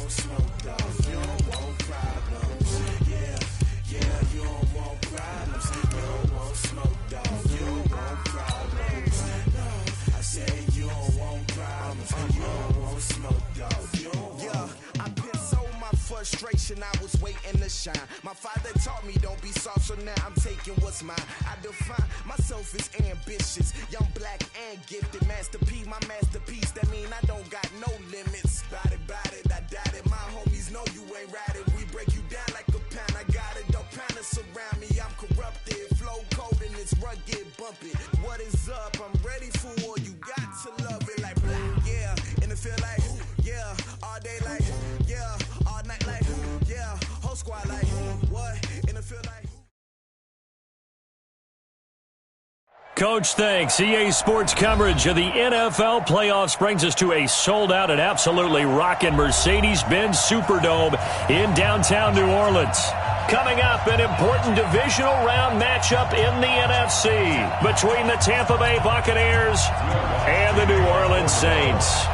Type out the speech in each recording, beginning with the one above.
want smoke, dog. You don't want problems. Yeah, yeah, you don't want problems. You don't want smoke, dog. You don't want problems. No, I said you don't want problems. You don't want smoke, dog. You don't want. Yeah, I been so my frustration, I was waiting to shine. My father taught me don't be soft, so now I'm taking what's mine. I define myself as ambitious, young, black, and gifted. Master P, my masterpiece, that mean I don't got no limits. Bout it, I doubt it. My homies know you ain't right it. We break you down like a pound. I got it, don't pound us around me. I'm corrupted, flow cold and it's rugged, bumpy. What is up? I'm ready for war. You got to love it like black, yeah. And it feel like, yeah, all day like, yeah, all night like, yeah, whole squad like, what? And it feel like. Coach, thanks. EA Sports coverage of the NFL playoffs brings us to a sold-out and absolutely rocking Mercedes-Benz Superdome in downtown New Orleans. Coming up, an important divisional round matchup in the NFC between the Tampa Bay Buccaneers and the New Orleans Saints.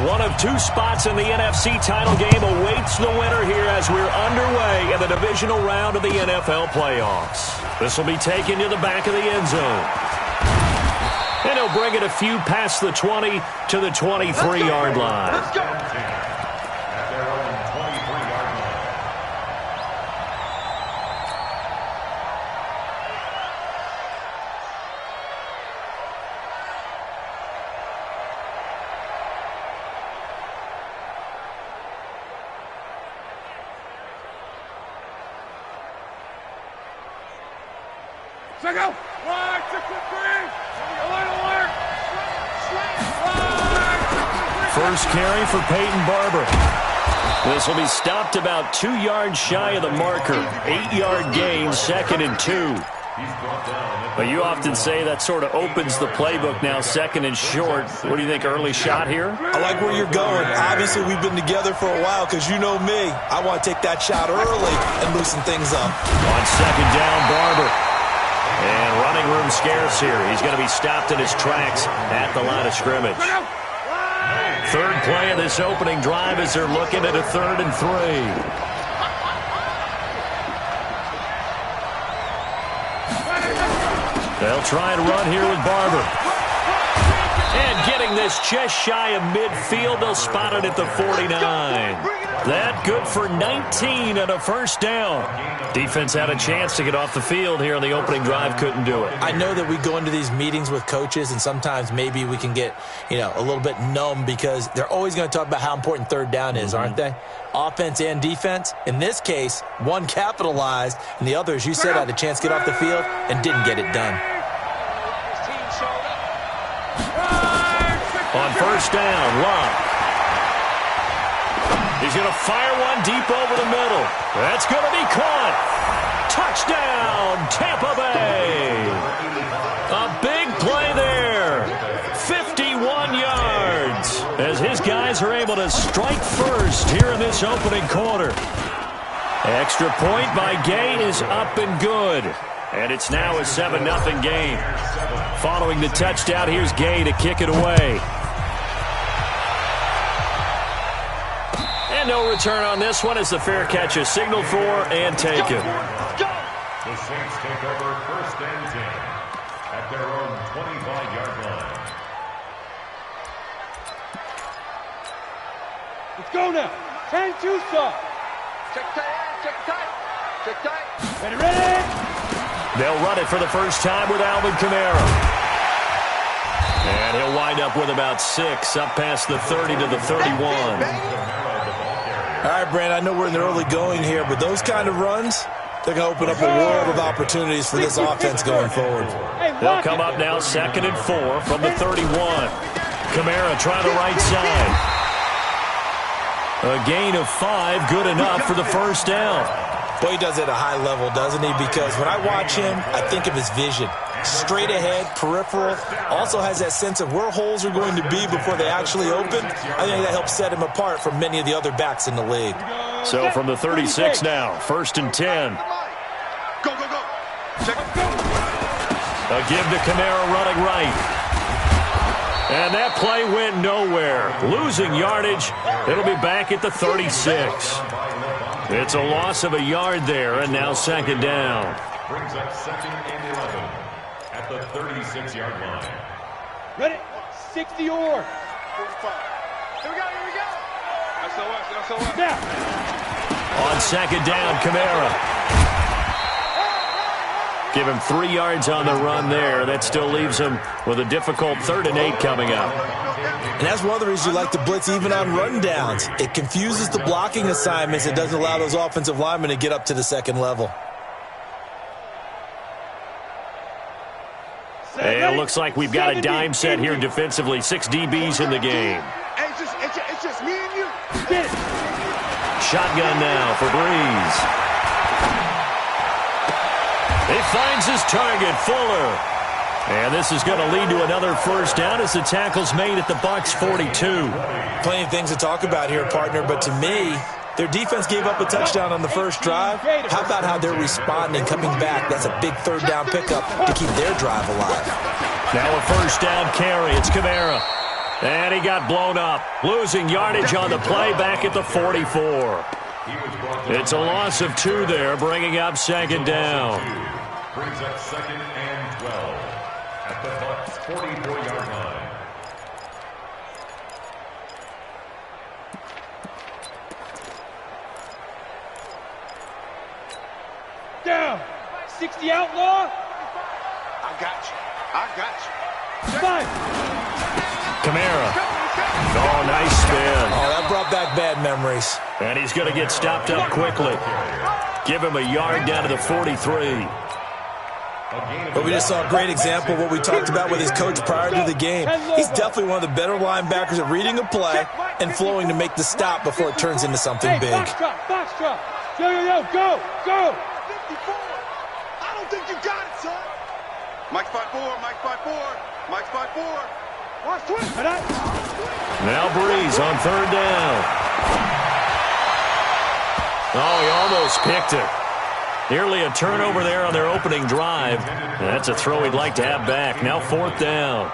One of two spots in the NFC title game awaits the winner here as we're underway in the divisional round of the NFL playoffs. This will be taken to the back of the end zone. And he'll bring it a few past the 20 to the 23-yard line. Let's go. Check out. 1, 2, 3. First carry for Peyton Barber. This will be stopped about 2 yards shy of the marker. 8-yard gain, 2nd and 2. But you often say that sort of opens the playbook now, 2nd and short. What do you think, early shot here? I like where you're going. Obviously, we've been together for a while because you know me. I want to take that shot early and loosen things up. On 2nd down, Barber. And running room scarce here. He's going to be stopped in his tracks at the line of scrimmage. Third play of this opening drive as they're looking at a 3rd and 3. They'll try and run here with Barber. And getting this just shy of midfield, they'll spot it at the 49. That good for 19 and a first down. Defense had a chance to get off the field here on the opening drive, couldn't do it. I know that we go into these meetings with coaches, and sometimes maybe we can get, a little bit numb because they're always going to talk about how important 3rd down is, aren't they? Offense and defense. In this case, one capitalized, and the other, as you said, had a chance to get off the field and didn't get it done. On first down, Locke. He's going to fire one deep over the middle. That's going to be caught. Touchdown, Tampa Bay. A big play there. 51 yards as his guys are able to strike first here in this opening quarter. Extra point by Gay is up and good. And it's now a 7-0 game. Following the touchdown, here's Gay to kick it away. And no return on this one as the fair catch is signaled for and taken. The Saints take over 1st and 10 at their own 25-yard line. Let's go now. 10-2 stop. Check tight. Ready. They'll run it for the first time with Alvin Kamara. And he'll wind up with about 6 up past the 30 to the 31. All right, Brand, I know we're in the early going here, but those kind of runs, they're going to open up a world of opportunities for this offense going forward. They'll come up now 2nd and 4 from the 31. Kamara trying to right side. A gain of 5, good enough for the first down. Boy, he does it at a high level, doesn't he? Because when I watch him, I think of his vision. Straight ahead, peripheral, also has that sense of where holes are going to be before they actually open. I think that helps set him apart from many of the other backs in the league. So from the 36 now, 1st and 10. Go. A give to Kamara running right. And that play went nowhere. Losing yardage. It'll be back at the 36. It's a loss of a yard there, and now second down. Brings up 2nd and 11 at the 36-yard line. Ready? 60 or. 45. Here we go, here we go. SOS. Now. On second down, Kamara. Give him 3 yards on the run there. That still leaves him with a difficult 3rd and 8 coming up. And that's one of the reasons you like to blitz even on rundowns. It confuses the blocking assignments. It doesn't allow those offensive linemen to get up to the second level. And it looks like we've got a dime set here defensively. 6 DBs in the game. Hey, it's just me and you. Get it. Shotgun now for Breeze. He finds his target, Fuller. And this is going to lead to another first down as the tackle's made at the Bucs 42. Plenty of things to talk about here, partner, but to me, their defense gave up a touchdown on the first drive. How about how they're responding, coming back? That's a big 3rd down pickup to keep their drive alive. Now a first down carry. It's Kamara. And he got blown up. Losing yardage on the play back at the 44. It's a loss of 2 there, bringing up second down. Brings up 2nd and 12 at the Bucs 44-yard line. Down. 60 outlaw. I got you. Fine. Kamara. Oh, nice spin. Oh, that brought back bad memories. And he's going to get stopped up quickly. Give him a yard down to the 43. But we just saw a great example of what we talked about with his coach prior to the game. He's definitely one of the better linebackers at reading a play and flowing to make the stop before it turns into something big. Box drop. Yo, go. 54. I don't think you got it, son. Mike's 5'4", Mike's 5'4", Mike's 5'4". Watch twist. Now Breeze on 3rd down. Oh, he almost picked it. Nearly a turnover there on their opening drive. And that's a throw he'd like to have back. Now 4th down.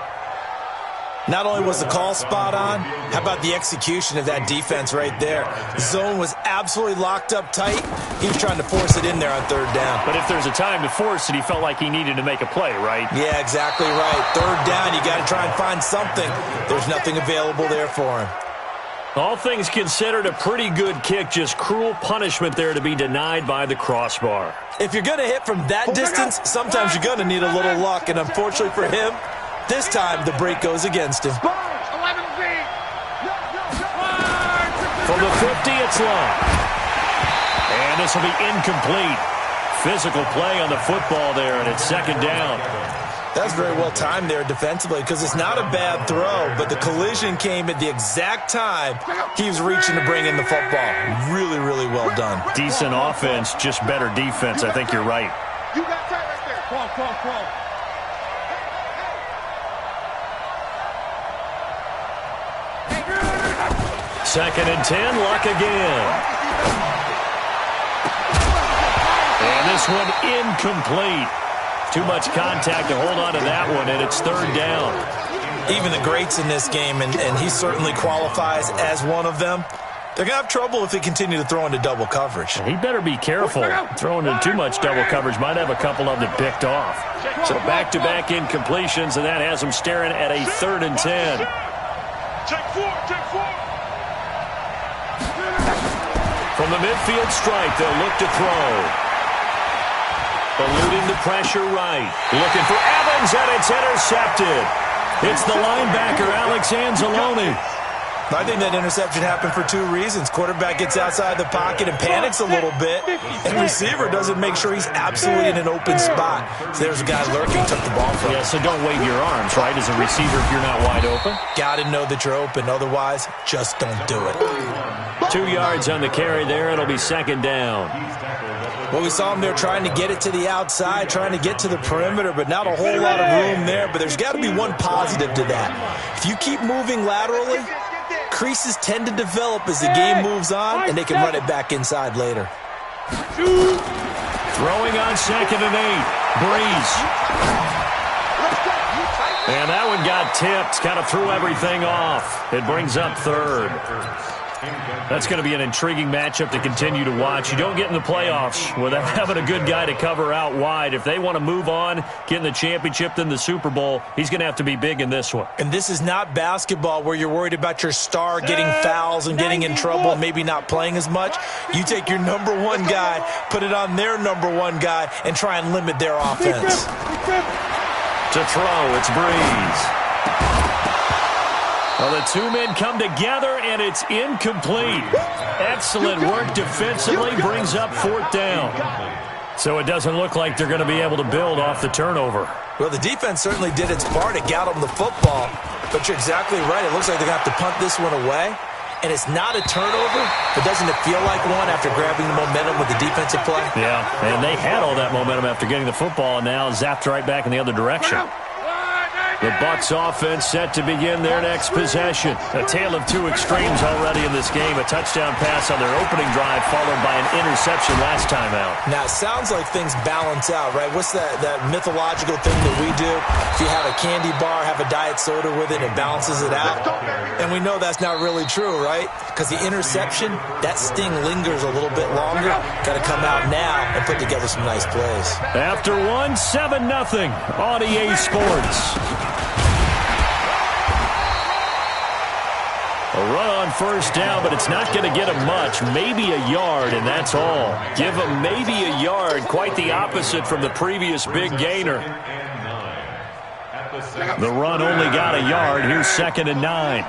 Not only was the call spot on, how about the execution of that defense right there? The zone was absolutely locked up tight. He was trying to force it in there on 3rd down. But if there's a time to force it, he felt like he needed to make a play, right? Yeah, exactly right. 3rd down, you got to try and find something. There's nothing available there for him. All things considered, a pretty good kick. Just cruel punishment there to be denied by the crossbar. If you're going to hit from that distance, sometimes you're going to need a little luck. And unfortunately for him, this time the break goes against him. 11 feet. From the 50, it's long. And this will be incomplete. Physical play on the football there, and it's second down. That's very well timed there defensively because it's not a bad throw, but the collision came at the exact time he was reaching to bring in the football. Really, really well done. Decent offense, just better defense. I think you're right. You got tight right there. Crawl. 2nd and 10, Luck again. And this one incomplete. Too much contact to hold on to that one, and it's 3rd down. Even the greats in this game, and he certainly qualifies as one of them, they're going to have trouble if they continue to throw into double coverage. He better be careful. Throwing in too much double coverage might have a couple of them picked off. So back-to-back incompletions, and that has him staring at a 3rd and 10. Check four. From the midfield stripe, they'll look to throw. Eluding the pressure right. Looking for Evans, and it's intercepted. It's the linebacker, Alex Anzalone. I think that interception happened for 2 reasons. Quarterback gets outside the pocket and panics a little bit, and receiver doesn't make sure he's absolutely in an open spot. So there's a guy lurking, took the ball from him. Yeah, so don't wave your arms, right, as a receiver if you're not wide open. Got to know that you're open. Otherwise, just don't do it. 2 yards on the carry there. It'll be second down. Well, we saw him there trying to get it to the outside, trying to get to the perimeter, but not a whole lot of room there. But there's got to be one positive to that. If you keep moving laterally, creases tend to develop as the game moves on, and they can run it back inside later. Throwing on 2nd and 8. Breeze. And that one got tipped, kind of threw everything off. It brings up third. That's going to be an intriguing matchup to continue to watch. You don't get in the playoffs without having a good guy to cover out wide. If they want to move on, get in the championship, then the Super Bowl, he's going to have to be big in this one. And this is not basketball where you're worried about your star getting fouls and getting in trouble and maybe not playing as much. You take your number one guy, put it on their number one guy, and try and limit their offense. To throw, it's Breeze. Well, the two men come together, and it's incomplete. Excellent work defensively, brings up fourth down. So it doesn't look like they're going to be able to build off the turnover. Well, the defense certainly did its part. It got them the football. But you're exactly right. It looks like they're going to have to punt this one away. And it's not a turnover, but doesn't it feel like one after grabbing the momentum with the defensive play? Yeah, and they had all that momentum after getting the football, and now zapped right back in the other direction. The Bucs offense set to begin their next possession. A tale of two extremes already in this game. A touchdown pass on their opening drive followed by an interception last time out. Now, it sounds like things balance out, right? What's that mythological thing that we do? If you have a candy bar, have a diet soda with it, it balances it out. And we know that's not really true, right? Because the interception, that sting lingers a little bit longer. Got to come out now and put together some nice plays. After one, 7-0 on EA Sports. A run on first down, but it's not going to get him much. Maybe a yard, and that's all. Give him maybe a yard. Quite the opposite from the previous big gainer. The run only got a yard. Here's 2nd and 9.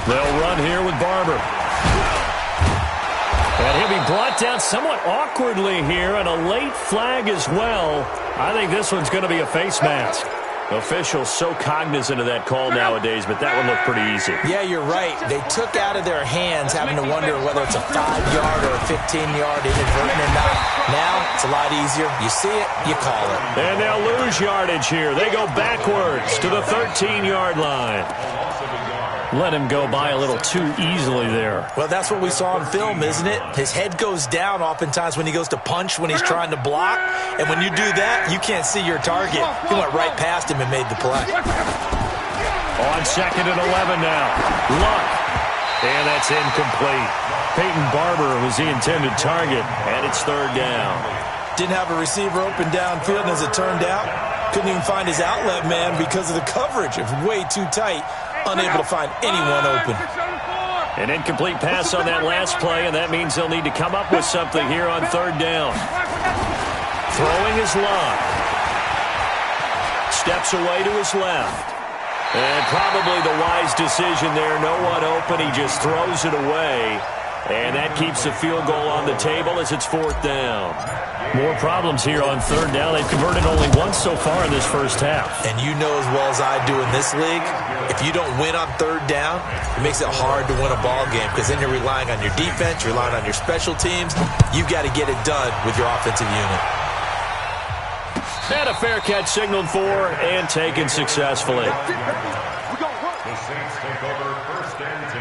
They'll run here with Barber. And he'll be brought down somewhat awkwardly here, and a late flag as well. I think this one's going to be a face mask. Officials so cognizant of that call nowadays, but that would look pretty easy. Yeah, you're right. They took out of their hands having to wonder whether it's a 5-yard or a 15-yard inadvertent or not. Now, it's a lot easier. You see it, you call it. And they'll lose yardage here. They go backwards to the 13-yard line. Let him go by a little too easily there. Well, that's what we saw on film, isn't it? His head goes down oftentimes when he goes to punch, when he's trying to block. And when you do that, you can't see your target. He went right past him and made the play. On 2nd and 11 now. Luck. And that's incomplete. Peyton Barber was the intended target, and it's 3rd down. Didn't have a receiver open downfield, and as it turned out, couldn't even find his outlet man because of the coverage. It was way too tight. Unable to find anyone open. An incomplete pass on that last play, and that means they'll need to come up with something here on 3rd down. Throwing his Luck. Steps away to his left. And probably the wise decision there. No one open. He just throws it away. And that keeps the field goal on the table as it's 4th down. More problems here on 3rd down. They've converted only once so far in this first half. And you know as well as I do in this league, if you don't win on 3rd down, it makes it hard to win a ball game because then you're relying on your defense, you're relying on your special teams. You've got to get it done with your offensive unit. And a fair catch signaled for and taken successfully. The Saints take over 1st and 10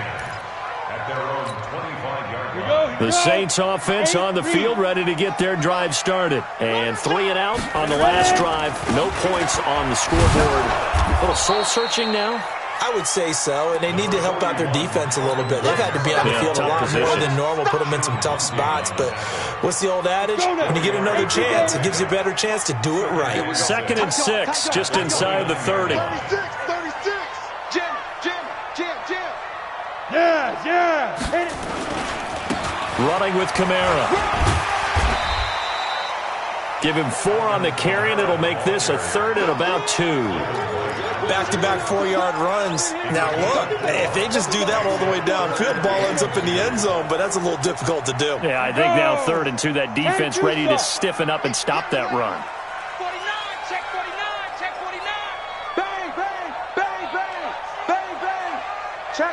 at their own 25-yard line. The Saints offense on the field, ready to get their drive started. And 3 and out on the last drive. No points on the scoreboard. A little soul-searching now? I would say so, and they need to help out their defense a little bit. They've had to be on the field a lot more than normal, put them in some tough spots. But what's the old adage? When you get another chance, it gives you a better chance to do it right. 2nd and 6, just inside the 30. 36. Jim. Yeah. Hit it. Running with Kamara. Give him 4 on the carry, and it'll make this a 3rd and about 2. Back-to-back 4-yard runs. Now, look, if they just do that all the way downfield, ball ends up in the end zone, but that's a little difficult to do. Yeah, I think now 3rd and 2, that defense ready to stiffen up and stop that run. 49, check 49, check 49. Bang, bang, bang, bang, bang, bang. Check.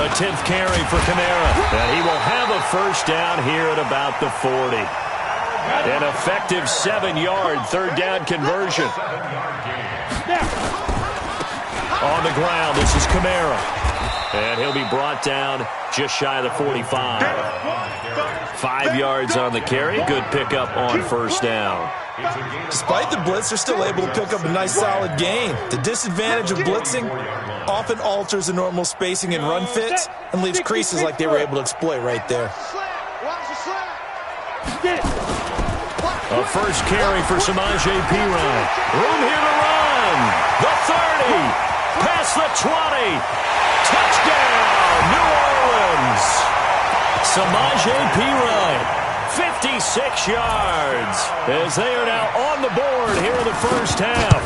A 10th carry for Kamara. And he will have a first down here at about the 40. An effective 7-yard 3rd down conversion. On the ground, this is Kamara. And he'll be brought down just shy of the 45. 5 yards on the carry. Good pickup on first down. Despite the blitz, they're still able to pick up a nice solid gain. The disadvantage of blitzing often alters the normal spacing and run fits and leaves creases like they were able to exploit right there. A first carry for Samaje Perine. Room here to run. The 30. Past the 20. Touchdown, New Orleans. Samaje Perine, 56 yards, as they are now on the board here in the first half.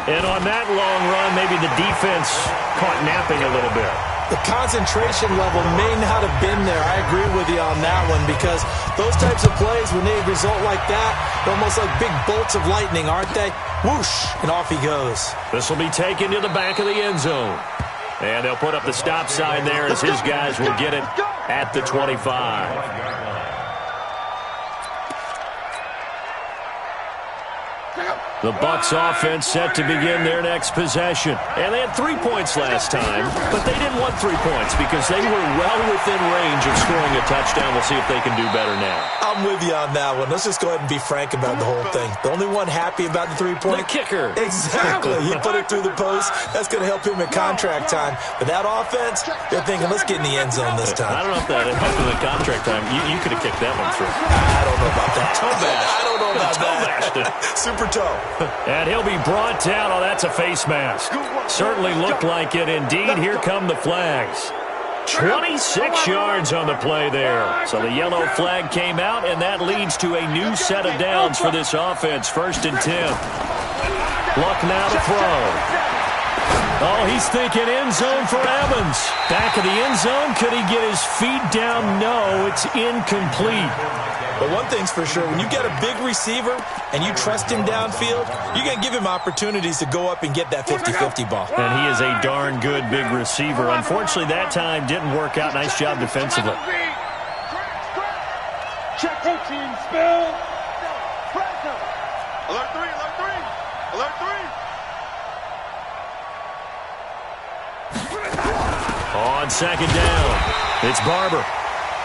And on that long run, maybe the defense caught napping a little bit. The concentration level may not have been there. I agree with you on that one, because those types of plays, when they result like that, they're almost like big bolts of lightning, aren't they? Whoosh, and off he goes. This will be taken to the back of the end zone. And they'll put up the stop sign there as his guys will get it at the 25. The Bucs offense set to begin their next possession. And they had 3 points last time, but they didn't want 3 points because they were well within range of scoring a touchdown. We'll see if they can do better now. I'm with you on that one. Let's just go ahead and be frank about the whole thing. The only one happy about the 3-point? The kicker. Exactly. He put it through the post. That's going to help him in contract time. But that offense, they're thinking, let's get in the end zone this time. I don't know if that helped him in contract time. You could have kicked that one through. I don't know about that. Toe bash. I don't know about that. Super toe. And he'll be brought down. Oh, that's a face mask. Certainly looked like it. Indeed, here come the flags. 26 yards on the play there. So the yellow flag came out, and that leads to a new set of downs for this offense. 1st and 10. Luck now to throw. Oh, he's thinking end zone for Evans. Back of the end zone. Could he get his feet down? No, it's incomplete. But one thing's for sure, when you get a big receiver and you trust him downfield, you're going to give him opportunities to go up and get that 50-50 ball. And he is a darn good big receiver. Unfortunately, that time didn't work out. Nice job defensively. Check your team, Spill. Alert 3, alert 3, alert 3. On 2nd down, it's Barber.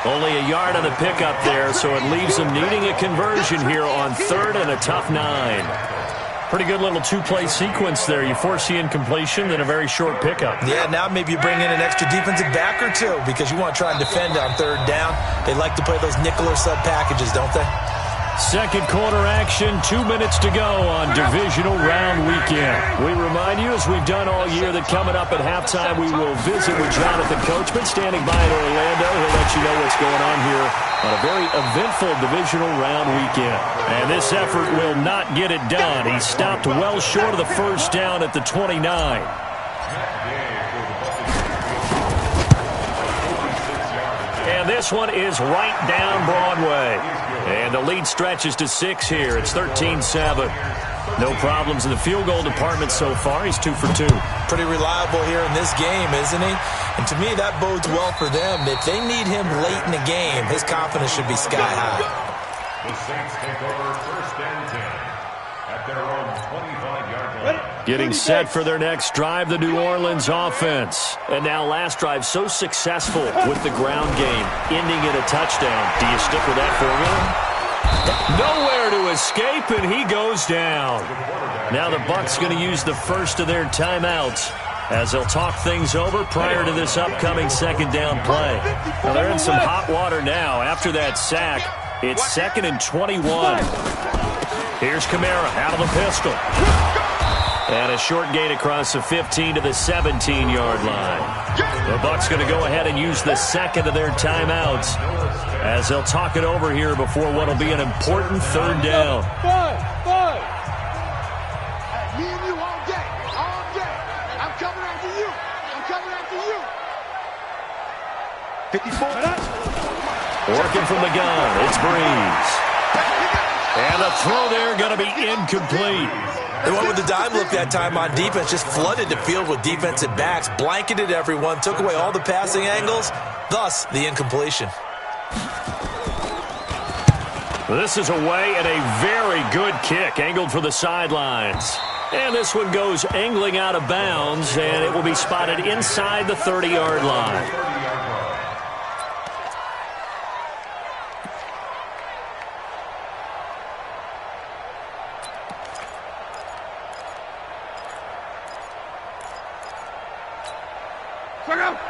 Only a yard on the pickup there, so it leaves them needing a conversion here on 3rd and a tough 9. Pretty good little 2-play sequence there. You force the incompletion, then a very short pickup. Yeah, now maybe you bring in an extra defensive back or two because you want to try and defend on 3rd down. They like to play those nickel or sub packages, don't they? Second quarter action, 2 minutes to go on divisional round weekend. We remind you, as we've done all year, that coming up at halftime, we will visit with Jonathan Coachman standing by in Orlando. He'll let you know what's going on here on a very eventful divisional round weekend. And this effort will not get it done. He stopped well short of the first down at the 29. And this one is right down Broadway. And the lead stretches to 6 here. It's 13-7. No problems in the field goal department so far. He's 2 for 2. Pretty reliable here in this game, isn't he? And to me, that bodes well for them. If they need him late in the game, his confidence should be sky high. The Saints take over 1st and 10 at their own 25-yard line. Getting set for their next drive, the New Orleans offense. And now last drive so successful with the ground game, ending in a touchdown. Do you stick with that formula? Nowhere to escape, and he goes down. Now the Bucs going to use the first of their timeouts as they'll talk things over prior to this upcoming 2nd down play. Now they're in some hot water now. After that sack, it's 2nd and 21. Here's Kamara out of the pistol. And a short gain across the 15 to the 17-yard line. The Bucs going to go ahead and use the second of their timeouts as they'll talk it over here before what will be an important 3rd down. Five. Me and you all day. I'm coming after you. 54. Working from the gun, it's Breeze. And the throw there going to be incomplete. They went with the dime look that time on defense, just flooded the field with defensive backs, blanketed everyone, took away all the passing angles, thus the incompletion. This is away and a very good kick, angled for the sidelines. And this one goes angling out of bounds, and it will be spotted inside the 30-yard line.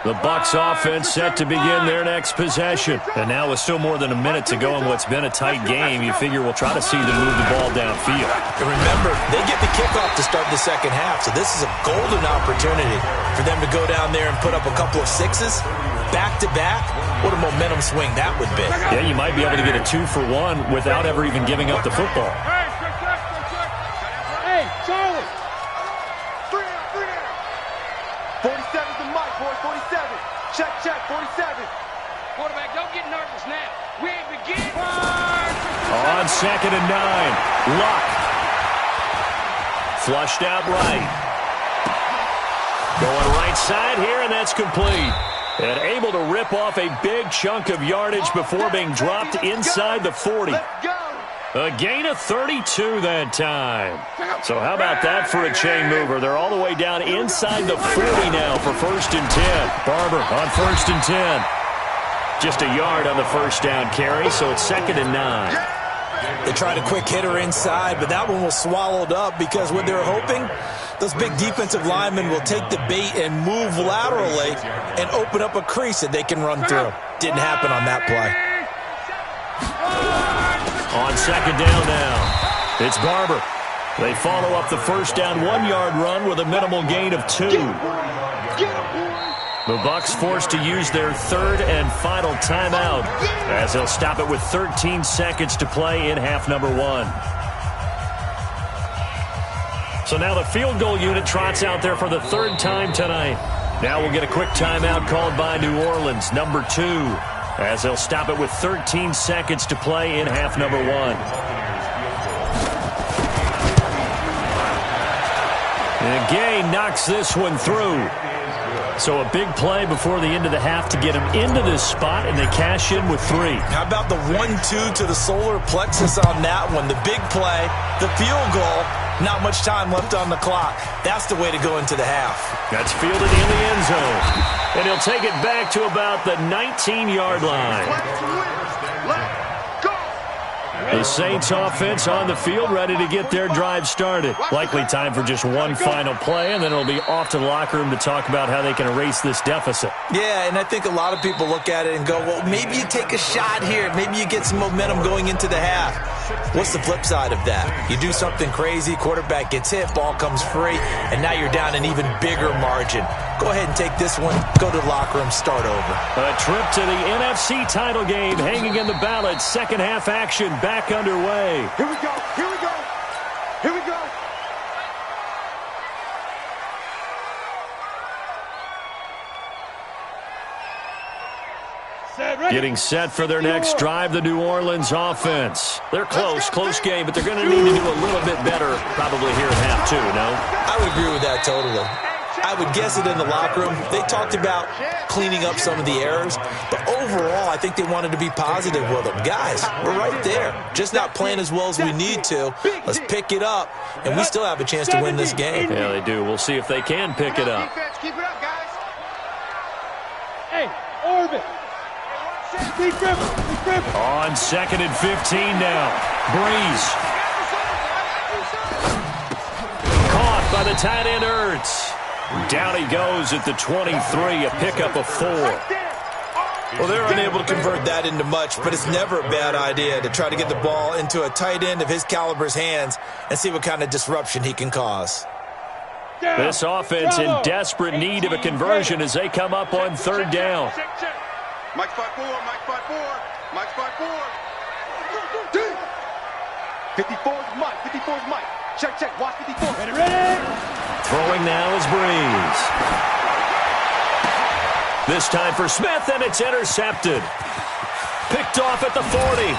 The Bucs offense set to begin their next possession. And now with still more than a minute to go in what's been a tight game, you figure we'll try to see them move the ball downfield. And remember, they get the kickoff to start the second half, so this is a golden opportunity for them to go down there and put up a couple of sixes back-to-back. What a momentum swing that would be. Yeah, you might be able to get a 2-for-1 without ever even giving up the football. Hey, Charlie! 47's the mic, boys. 47. Check, 47. Quarterback, don't get nervous now. We ain't beginning. On 2nd and 9, Luck. Flushed out right. Going right side here, and that's complete. And able to rip off a big chunk of yardage before being dropped inside the 40. Let's go. A gain of 32 that time. So how about that for a chain mover? They're all the way down inside the 40 now for 1st and 10. Barber on 1st and 10. Just a yard on the first down carry, so it's 2nd and 9. They tried a quick hitter inside, but that one was swallowed up because what they were hoping, those big defensive linemen will take the bait and move laterally and open up a crease that they can run through. Didn't happen on that play. On 2nd down now, it's Barber. They follow up the first down 1-yard run with a minimal gain of 2. The Bucs forced to use their 3rd and final timeout as they'll stop it with 13 seconds to play in half number 1. So now the field goal unit trots out there for the 3rd time tonight. Now we'll get a quick timeout called by New Orleans, number 2, as they'll stop it with 13 seconds to play in half number 1. And Gay knocks this one through. So a big play before the end of the half to get him into this spot, and they cash in with 3. How about the 1-2 to the solar plexus on that one? The big play, the field goal, not much time left on the clock. That's the way to go into the half. That's fielded in the end zone. And he'll take it back to about the 19-yard line. The Saints offense on the field ready to get their drive started. Likely time for just one final play, and then it'll be off to the locker room to talk about how they can erase this deficit. Yeah, and I think a lot of people look at it and go, well, maybe you take a shot here. Maybe you get some momentum going into the half. What's the flip side of that? You do something crazy, quarterback gets hit, ball comes free, and now you're down an even bigger margin. Go ahead and take this one, go to the locker room, start over. A trip to the NFC title game hanging in the balance. Second half action back underway. Here we go. Here we go. Here we go. Getting set for their next drive, the New Orleans offense. They're close game, but they're going to need to do a little bit better probably here in half 2, no? I would agree with that totally. I would guess it in the locker room. They talked about cleaning up some of the errors, but overall, I think they wanted to be positive with them. Guys, we're right there. Just not playing as well as we need to. Let's pick it up, and we still have a chance to win this game. Yeah, they do. We'll see if they can pick it up. Keep it up, guys. Hey, Orbit. Keep dribbling. On 2nd and 15 now. Breeze. Caught by the tight end Ertz. Down he goes at the 23, a pickup of 4. Well, they're unable to convert that into much, but it's never a bad idea to try to get the ball into a tight end of his caliber's hands and see what kind of disruption he can cause. This offense in desperate need of a conversion as they come up on 3rd down. Mike 5-4, Mike 5-4, Mike 5-4. 54's Mike, 54's Mike. Check, watch 54. Ready? Throwing now is Breeze. This time for Smith, and it's intercepted. Picked off at the 40.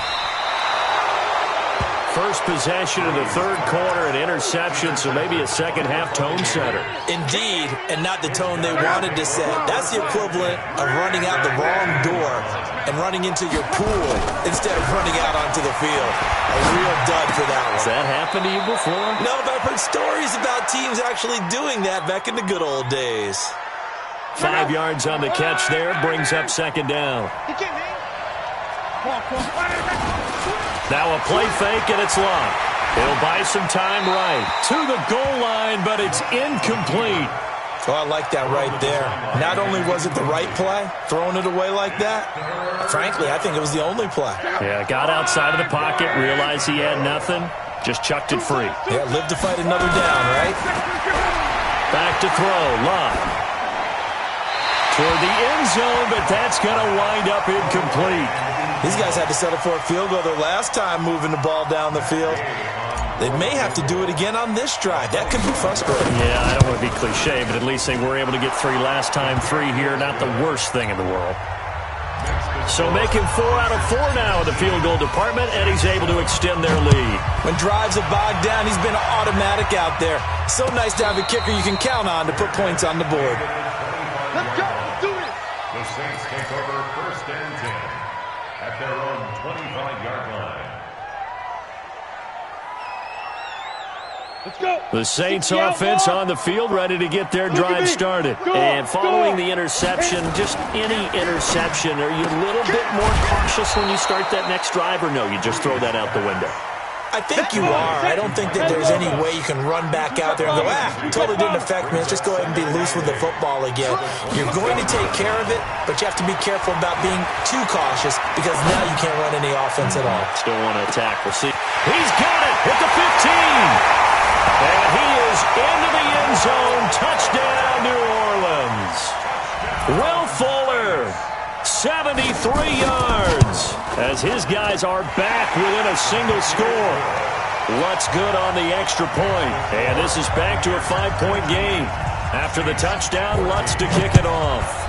First possession of the 3rd quarter, an interception, so maybe a second half tone setter. Indeed, and not the tone they wanted to set. That's the equivalent of running out the wrong door and running into your pool instead of running out onto the field. A real dud for that one. Has that happened to you before? No, but I've heard stories about teams actually doing that back in the good old days. 5 yards on the catch there, brings up 2nd down. Now a play fake, and it's locked. It'll buy some time right to the goal line, but it's incomplete. Oh, I like that right there. Not only was it the right play, throwing it away like that, frankly, I think it was the only play. Yeah, got outside of the pocket, realized he had nothing, just chucked it free. Yeah, live to fight another down, right? Back to throw, Love. Toward the end zone, but that's going to wind up incomplete. These guys had to settle for a field goal their last time moving the ball down the field. They may have to do it again on this drive. That could be frustrating. Yeah, I don't want to be cliche, but at least they were able to get 3 last time, 3 here. Not the worst thing in the world. So making 4 out of 4 now in the field goal department, and he's able to extend their lead. When drives are bogged down, he's been automatic out there. So nice to have a kicker you can count on to put points on the board. Let's go. Let's do this. The Saints take over 1st and 10 at their own 25-yard line. Let's go. The Saints offense on the field, ready to get their drive started. And following the interception, just any interception, are you a little bit more cautious when you start that next drive, or no, you just throw that out the window? I think you are. I don't think that there's any way you can run back out there and go, totally didn't affect me. Let's just go ahead and be loose with the football again. You're going to take care of it, but you have to be careful about being too cautious because now you can't run any offense at all. Still want to attack. We'll see. He's got it at the 15. And he is into the end zone. Touchdown, New Orleans. Will Fuller, 73 yards, as his guys are back within a single score. Lutz good on the extra point. And this is back to a 5-point game. After the touchdown, Lutz to kick it off.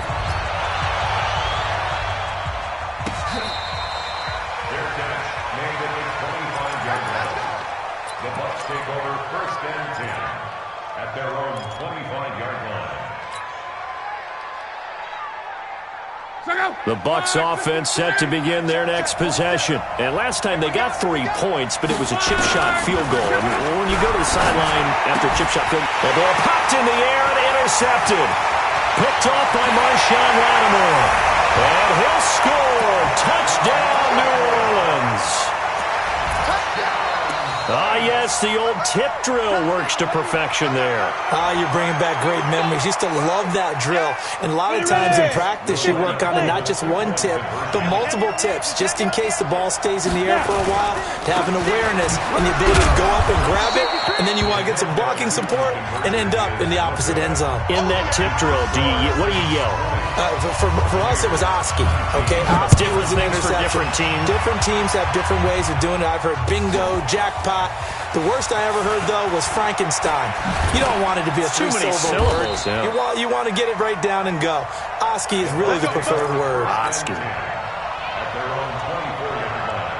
Their catch made at the 25-yard line. The Bucs take over 1st and 10 at their own 25-yard line. The Bucs offense set to begin their next possession. And last time they got 3 points, but it was a chip shot field goal. And when you go to the sideline after a chip shot field, the ball popped in the air and intercepted. Picked off by Marshawn Lattimore. And he'll score. Touchdown, New Orleans. Ah, yes, the old tip drill works to perfection there. You're bringing back great memories. Used to love that drill. And a lot of times in practice, you work on it, not just one tip, but multiple tips, just in case the ball stays in the air for a while, to have an awareness and the ability to go up and grab it, and then you want to get some blocking support and end up in the opposite end zone. In that tip drill, what do you yell? For us, it was Oski. Okay, Oski was an things for interception. different teams. Different teams have different ways of doing it. I've heard bingo, jackpot. The worst I ever heard, though, was Frankenstein. You don't want it to be a too many three-syllable word. syllables, yeah. You want to get it right down and go. Oski is really the preferred word. Oski. At their own 24-yard line.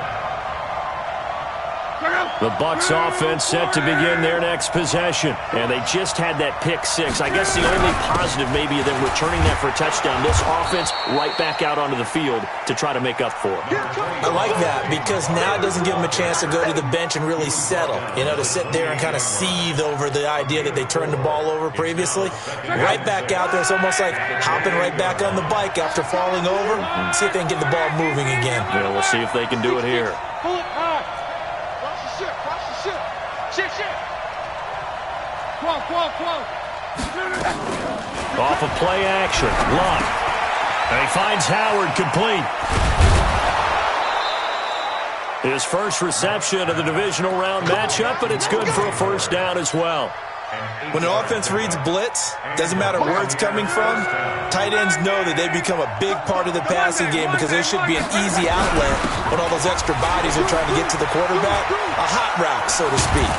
The Bucs offense set to begin their next possession. And they just had that pick 6. I guess the only positive maybe of them returning that for a touchdown. This offense right back out onto the field to try to make up for it. I like that because now it doesn't give them a chance to go to the bench and really settle. You know, to sit there and kind of seethe over the idea that they turned the ball over previously. Right back out there. It's almost like hopping right back on the bike after falling over. See if they can get the ball moving again. Yeah, we'll see if they can do it here. Pull it high. Watch the ship. Watch the ship. Ship. Come on. Off of play action. Luck. And he finds Howard complete. His first reception of the divisional round matchup, but it's good for a first down as well. When an offense reads blitz, doesn't matter where it's coming from, tight ends know that they become a big part of the passing game because there should be an easy outlet when all those extra bodies are trying to get to the quarterback. A hot route, so to speak.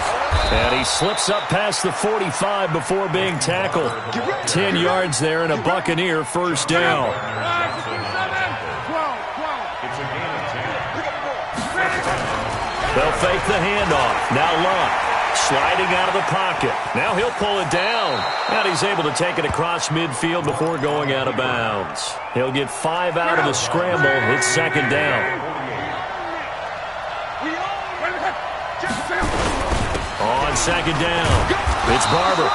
And he slips up past the 45 before being tackled. 10 yards there and a Buccaneer first down. It's a gain of 10. They'll fake the handoff. Now Luck sliding out of the pocket. Now he'll pull it down. And he's able to take it across midfield before going out of bounds. He'll get 5 out of the scramble. It's second down. On second down, it's Barber.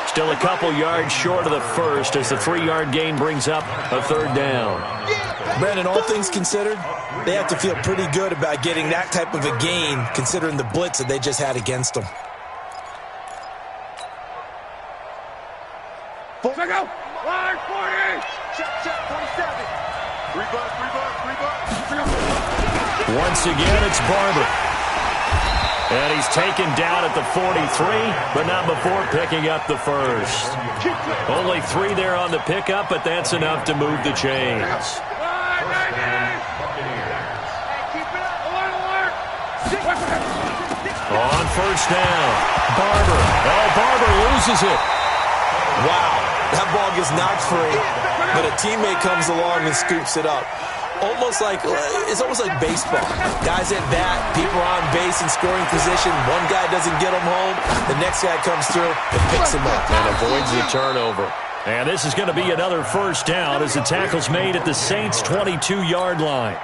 Still a couple yards short of the first as the 3-yard gain brings up a third down. Brandon, all things considered, they have to feel pretty good about getting that type of a gain considering the blitz that they just had against them. go. Line 40. Check, 27. Three buzz. Once again, it's Barber. And he's taken down at the 43, but not before picking up the first. Only 3 there on the pickup, but that's enough to move the chains. On first down, Barber. Oh, Barber loses it. Wow, that ball gets knocked free, but a teammate comes along and scoops it up. It's almost like baseball. Guys at bat, people on base in scoring position. One guy doesn't get him home. The next guy comes through and picks him up. And avoids the turnover. And this is going to be another first down as the tackle's made at the Saints' 22-yard line.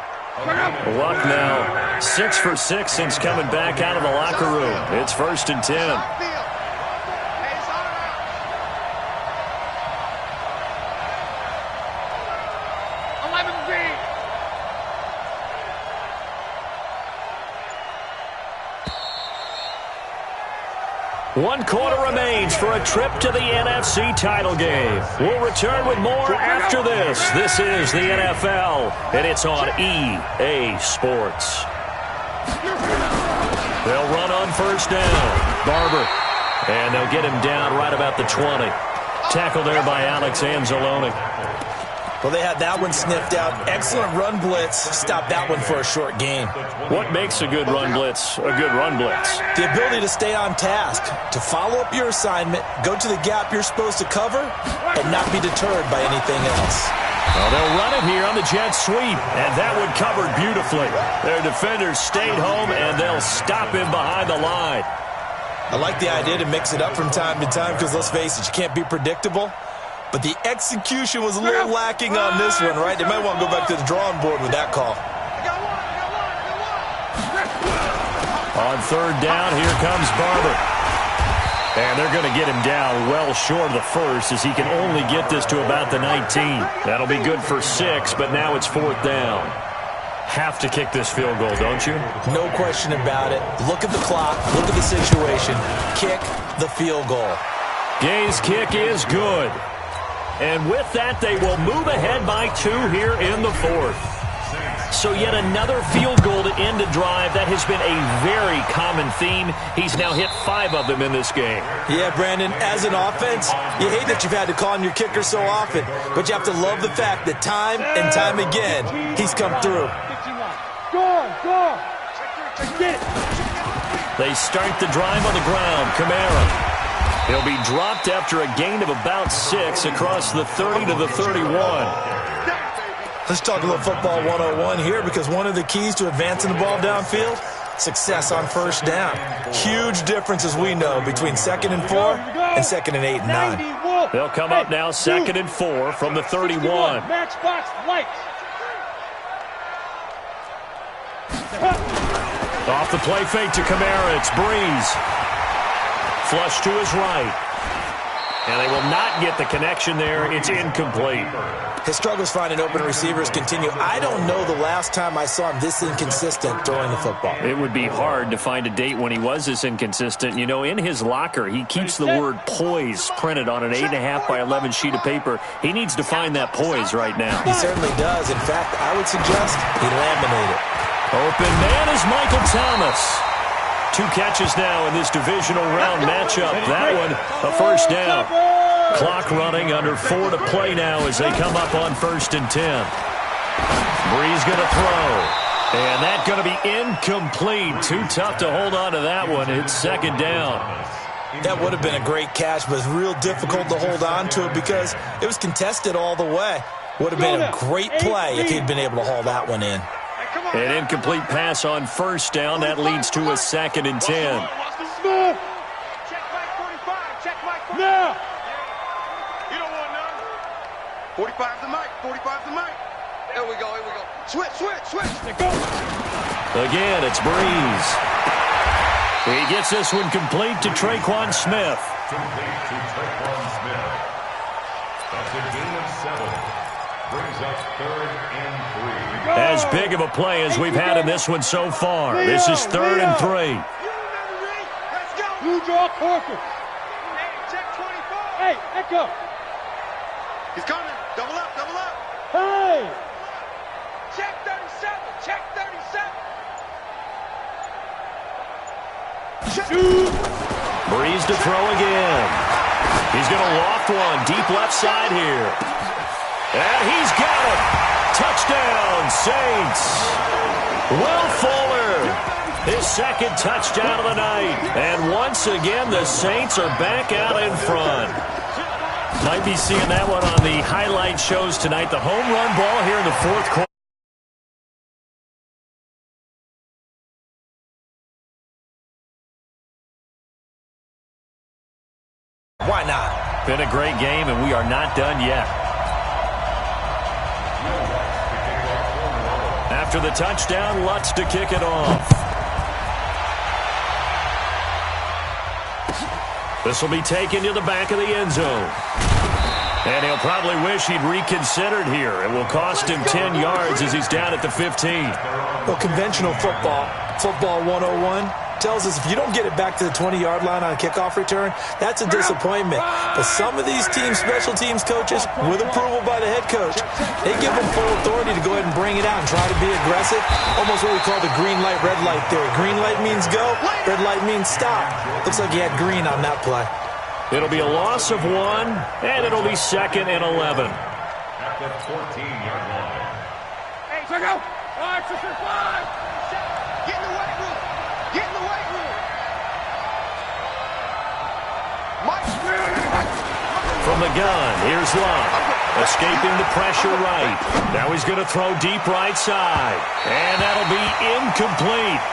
Luck now 6 for 6 since coming back out of the locker room. It's 1st and 10. One quarter remains for a trip to the NFC title game. We'll return with more after this. This is the NFL, and it's on EA Sports. They'll run on first down. Barber. And they'll get him down right about the 20. Tackle there by Alex Anzalone. Well, they had that one sniffed out. Excellent run blitz. Stop that one for a short gain. What makes a good run blitz a good run blitz? The ability to stay on task, to follow up your assignment, go to the gap you're supposed to cover, and not be deterred by anything else. Well, they'll run it here on the jet sweep, and that one covered beautifully. Their defenders stayed home, and they'll stop him behind the line. I like the idea to mix it up from time to time because, let's face it, you can't be predictable. But the execution was a little lacking on this one, right? They might want to go back to the drawing board with that call. On third down, here comes Barber. And they're going to get him down well short of the first as he can only get this to about the 19. That'll be good for 6, but now it's 4th down. Have to kick this field goal, don't you? No question about it. Look at the clock. Look at the situation. Kick the field goal. Gay's kick is good. And with that, they will move ahead by 2 here in the 4th. So yet another field goal to end a drive. That has been a very common theme. He's now hit 5 of them in this game. Yeah, Brandon, as an offense, you hate that you've had to call on your kicker so often, but you have to love the fact that time and time again, he's come through. Go. Get it. They start the drive on the ground. Kamara. He'll be dropped after a gain of about 6 across the 30 to the 31. Let's talk a little football 101 here because one of the keys to advancing the ball downfield, success on first down. Huge difference, as we know, between 2nd and 4 and 2nd and 8 and 9. They'll come up now 2nd and 4 from the 31. Matchbox lights. Off the play fake to Kamara. It's Breeze. Flush to his right. And they will not get the connection there. It's incomplete. His struggles finding open receivers continue. I don't know the last time I saw him this inconsistent throwing the football. It would be hard to find a date when he was this inconsistent. You know, in his locker, he keeps the word poise printed on an 8.5 by 11 sheet of paper. He needs to find that poise right now. He certainly does. In fact, I would suggest he laminated. Open man is Michael Thomas. 2 catches now in this divisional round matchup. That one, a first down. Clock running under 4 to play now as they come up on 1st and 10. Breeze going to throw. And that's going to be incomplete. Too tough to hold on to that one. It's 2nd down. That would have been a great catch, but it's real difficult to hold on to it because it was contested all the way. Would have been a great play if he'd been able to haul that one in. An incomplete pass on 1st down. That leads to a 2nd and 10. Smooth. Check Mike 45. Check Mike 45. Now. You don't want none. 45's the mic. 45's the mic. Here we go. Switch. Go. Again, it's Breeze. He gets this one complete to Traquan Smith. Complete to Traquan Smith. That's a gain of 7. Brings up 3rd and 3. As big of a play as we've had in this one so far. This is 3rd and 3. Blue draw corker. Hey, check 25. Hey, echo. He's coming. Double up, double up. Hey! Check 37, check 37. Breeze to throw again. He's going to loft one deep left side here. And he's got it. Touchdown, Saints. Will Fuller, his second touchdown of the night. And once again, the Saints are back out in front. Might be seeing that one on the highlight shows tonight. The home run ball here in the fourth quarter. Why not? Been a great game, and we are not done yet. After the touchdown, Lutz to kick it off. This will be taken to the back of the end zone. And he'll probably wish he'd reconsidered here. It will cost him 10 yards as he's down at the 15. Well, conventional football 101, tells us if you don't get it back to the 20-yard line on a kickoff return, that's a disappointment. But some of these teams, special teams coaches, with approval by the head coach, they give them full authority to go ahead and bring it out and try to be aggressive. Almost what we call the green light, red light theory. Green light means go, red light means stop. Looks like he had green on that play. It'll be a loss of 1, and it'll be 2nd and 11. At the 14-yard line. Hey, check out. 5, 6, 5. Get in the weight room. Get in the weight room. Mike. From the gun, here's Love. Escaping the pressure right. Now he's going to throw deep right side. And that'll be incomplete.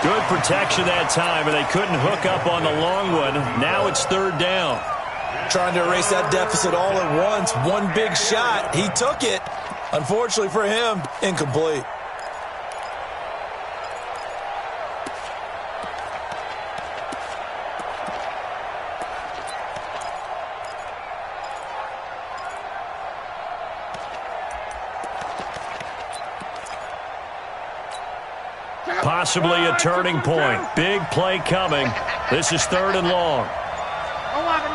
Good protection that time, and they couldn't hook up on the long one. Now it's 3rd down. Trying to erase that deficit all at once. One big shot. He took it. Unfortunately for him, incomplete. Possibly a turning point. Big play coming. This is 3rd and long. 11.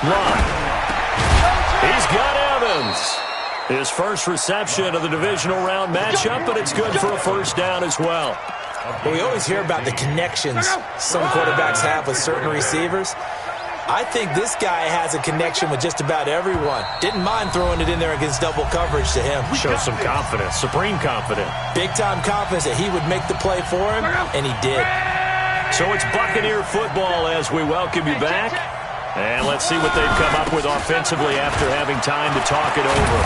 Love. He's got Evans. His first reception of the divisional round matchup, but it's good for a 1st down as well. Well, we always hear about the connections some quarterbacks have with certain receivers. I think this guy has a connection with just about everyone. Didn't mind throwing it in there against double coverage to him. Shows some confidence, supreme confidence. Big-time confidence that he would make the play for him, and he did. So it's Buccaneer football as we welcome you back. And let's see what they've come up with offensively after having time to talk it over.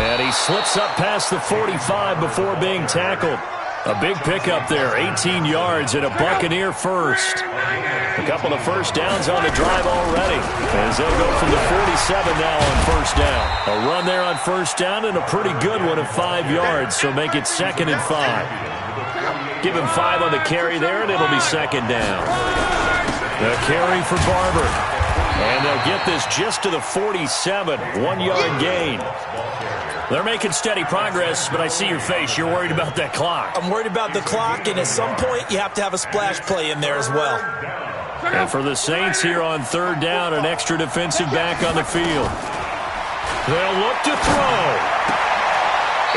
And he slips up past the 45 before being tackled. A big pickup there, 18 yards and a Buccaneer first. A couple of 1st downs on the drive already, as they'll go from the 47 now on 1st down. A run there on 1st down and a pretty good one of 5 yards, so make it 2nd and 5. Give him 5 on the carry there, and it'll be 2nd down. The carry for Barber. And they'll get this just to the 47, 1-yard gain. They're making steady progress, but I see your face. You're worried about that clock. I'm worried about the clock, and at some point, you have to have a splash play in there as well. And for the Saints here on 3rd down, an extra defensive back on the field. They'll look to throw.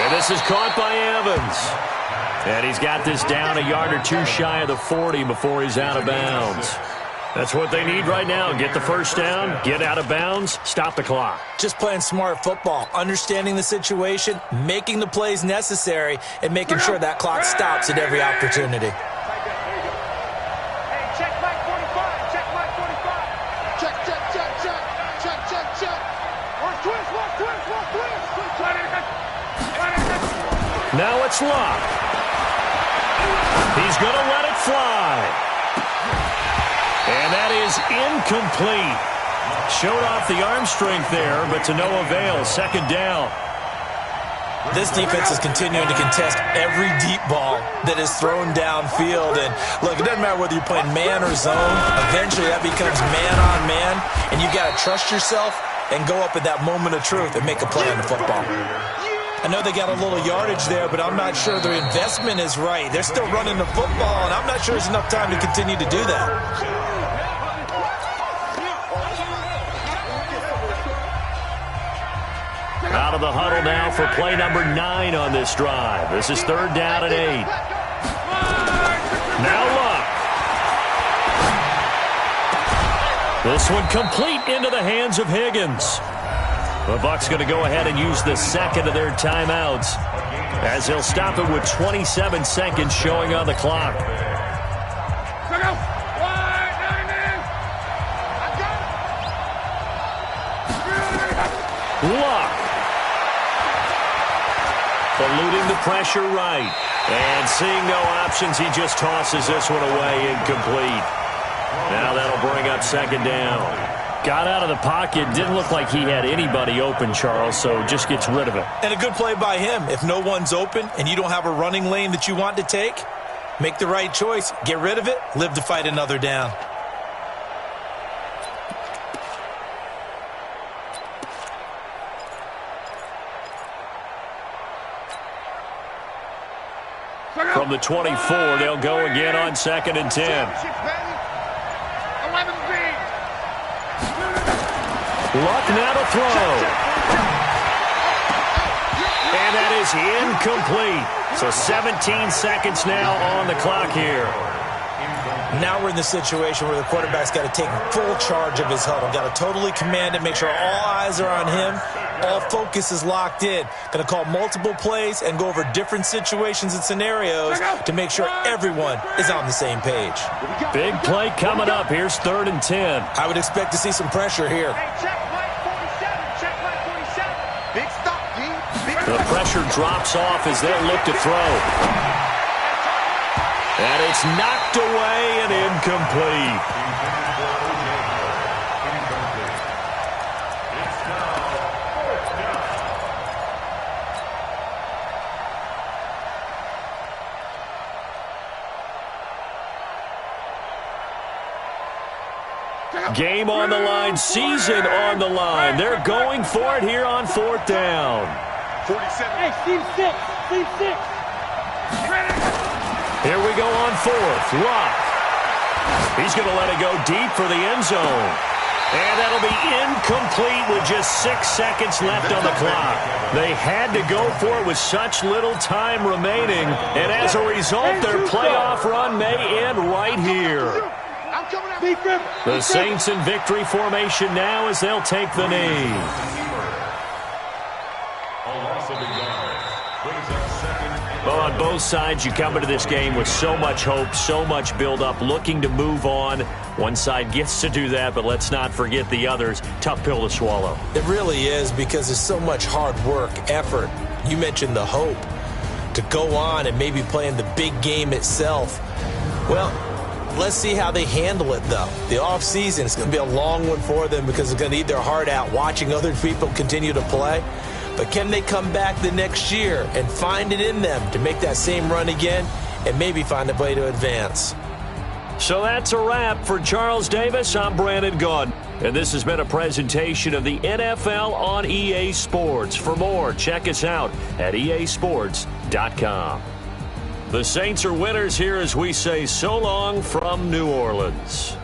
And this is caught by Evans. And he's got this down a yard or 2 shy of the 40 before he's out of bounds. That's what they need right now. Get the 1st down, get out of bounds, stop the clock. Just playing smart football, understanding the situation, making the plays necessary, and making sure that clock stops at every opportunity. Hey, check Mike 45. Check Mike 45. Check. One twist. Now it's Locke. He's going to let it fly. And that is incomplete. Showed off the arm strength there, but to no avail. 2nd down. This defense is continuing to contest every deep ball that is thrown downfield. And look, it doesn't matter whether you're playing man or zone. Eventually that becomes man on man. And you got to trust yourself and go up at that moment of truth and make a play on the football. I know they got a little yardage there, but I'm not sure their investment is right. They're still running the football, and I'm not sure there's enough time to continue to do that. Out of the huddle now for play number 9 on this drive. This is 3rd down and 8. Now Luck. This one complete into the hands of Higgins. The Bucs going to go ahead and use the second of their timeouts, as they'll stop it with 27 seconds showing on the clock. Luck. Eluding the pressure right. And seeing no options, he just tosses this one away, incomplete. Now that'll bring up 2nd down. Got out of the pocket. Didn't look like he had anybody open, Charles, so just gets rid of it. And a good play by him. If no one's open and you don't have a running lane that you want to take, make the right choice. Get rid of it. Live to fight another down. From the 24, they'll go again on 2nd and 10. Luck now to throw. And that is incomplete. So 17 seconds now on the clock here. Now we're in the situation where the quarterback's got to take full charge of his huddle. Got to totally command it, make sure all eyes are on him. All focus is locked in. Going to call multiple plays and go over different situations and scenarios to make sure everyone is on the same page. Big play coming up. Here's 3rd and 10. I would expect to see some pressure here. Big stop, G. The pressure drops off as they'll look to throw. And it's knocked away and incomplete. Game on the line, season on the line. They're going for it here on 4th down. 47. Hey, Steve 6. Steve 6. Here we go on 4th. Luck. He's going to let it go deep for the end zone. And that'll be incomplete with just 6 seconds left on the clock. They had to go for it with such little time remaining. And as a result, their playoff run may end right here. The Saints in victory formation now as they'll take the knee. Well, on both sides, you come into this game with so much hope, so much build-up, looking to move on. One side gets to do that, but let's not forget the others. Tough pill to swallow. It really is, because there's so much hard work, effort. You mentioned the hope to go on and maybe play in the big game itself. Well, let's see how they handle it, though. The offseason is going to be a long one for them because they're going to eat their heart out watching other people continue to play. But can they come back the next year and find it in them to make that same run again and maybe find a way to advance? So that's a wrap for Charles Davis. I'm Brandon Gaudin. And this has been a presentation of the NFL on EA Sports. For more, check us out at easports.com. The Saints are winners here as we say so long from New Orleans.